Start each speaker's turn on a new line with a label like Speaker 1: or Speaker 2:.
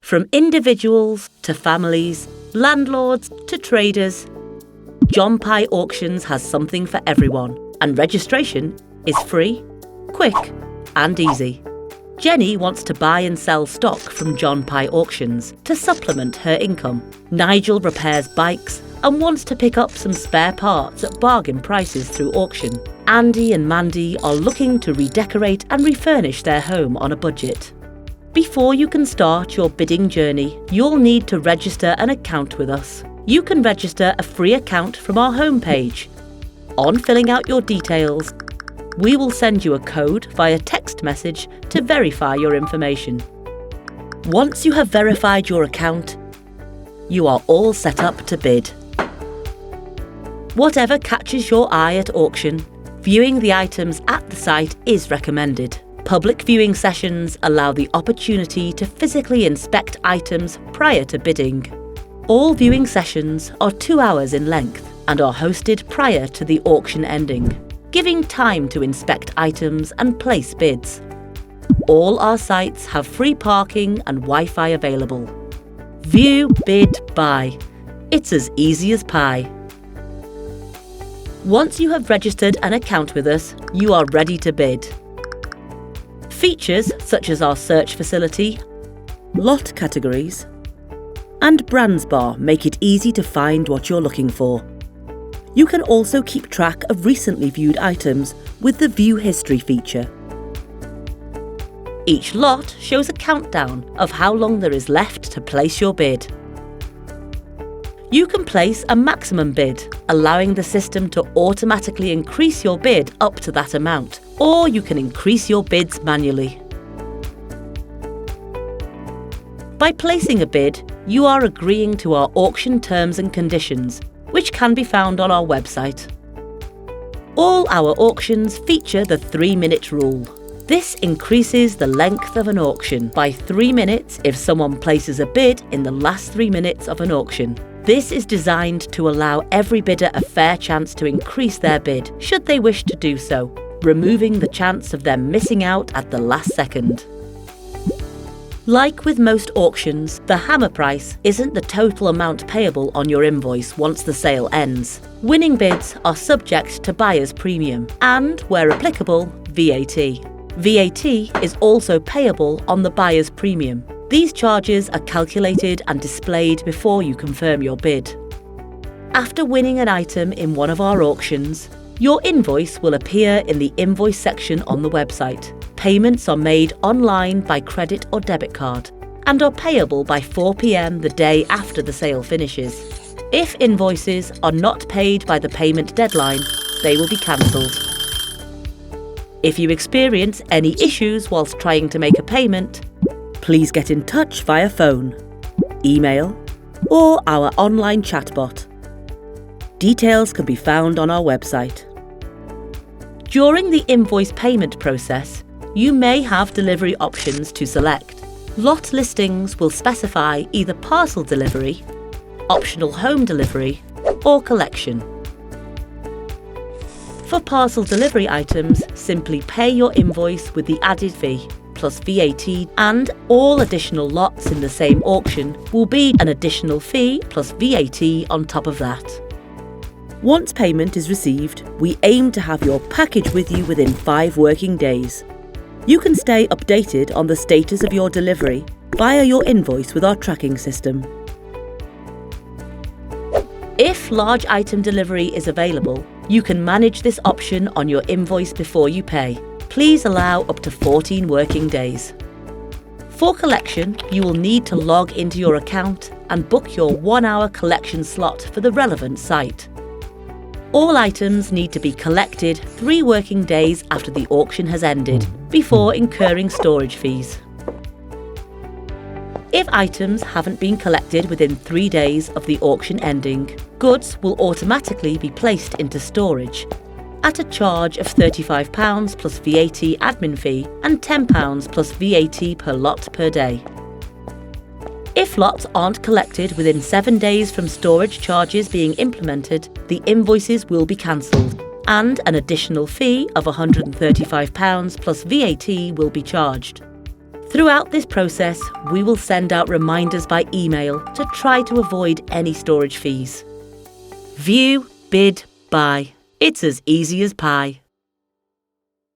Speaker 1: From individuals to families, landlords to traders, John Pye Auctions has something for everyone, and registration is free, quick and easy. Jenny wants to buy and sell stock from John Pye Auctions to supplement her income. Nigel repairs bikes and wants to pick up some spare parts at bargain prices through auction. Andy and Mandy are looking to redecorate and refurnish their home on a budget. Before you can start your bidding journey, you'll need to register an account with us. You can register a free account from our homepage. On filling out your details, we will send you a code via text message to verify your information. Once you have verified your account, you are all set up to bid. Whatever catches your eye at auction, viewing the items at the site is recommended. Public viewing sessions allow the opportunity to physically inspect items prior to bidding. All viewing sessions are 2 hours in length and are hosted prior to the auction ending, giving time to inspect items and place bids. All our sites have free parking and Wi-Fi available. View, bid, buy. It's as easy as pie. Once you have registered an account with us, you are ready to bid. Features such as our search facility, lot categories, and brands bar make it easy to find what you're looking for. You can also keep track of recently viewed items with the View History feature. Each lot shows a countdown of how long there is left to place your bid. You can place a maximum bid, allowing the system to automatically increase your bid up to that amount, or you can increase your bids manually. By placing a bid, you are agreeing to our auction terms and conditions, which can be found on our website. All our auctions feature the 3-minute rule. This increases the length of an auction by 3 minutes if someone places a bid in the last 3 minutes of an auction. This is designed to allow every bidder a fair chance to increase their bid, should they wish to do so, removing the chance of them missing out at the last second. Like with most auctions, the hammer price isn't the total amount payable on your invoice once the sale ends. Winning bids are subject to buyer's premium and, where applicable, VAT. VAT is also payable on the buyer's premium. These charges are calculated and displayed before you confirm your bid. After winning an item in one of our auctions, your invoice will appear in the invoice section on the website. Payments are made online by credit or debit card and are payable by 4 p.m. the day after the sale finishes. If invoices are not paid by the payment deadline, they will be cancelled. If you experience any issues whilst trying to make a payment, please get in touch via phone, email, or our online chatbot. Details can be found on our website. During the invoice payment process, you may have delivery options to select. Lot listings will specify either parcel delivery, optional home delivery, or collection. For parcel delivery items, simply pay your invoice with the added fee, plus VAT, and all additional lots in the same auction will be an additional fee plus VAT on top of that. Once payment is received, we aim to have your package with you within 5 working days. You can stay updated on the status of your delivery via your invoice with our tracking system. If large item delivery is available, you can manage this option on your invoice before you pay. Please allow up to 14 working days. For collection, you will need to log into your account and book your 1-hour collection slot for the relevant site. All items need to be collected 3 working days after the auction has ended, before incurring storage fees. If items haven't been collected within 3 days of the auction ending, goods will automatically be placed into storage at a charge of £35 plus VAT admin fee and £10 plus VAT per lot per day. If lots aren't collected within 7 days from storage charges being implemented, the invoices will be cancelled and an additional fee of £135 plus VAT will be charged. Throughout this process, we will send out reminders by email to try to avoid any storage fees. View, bid, buy. It's as easy as pie.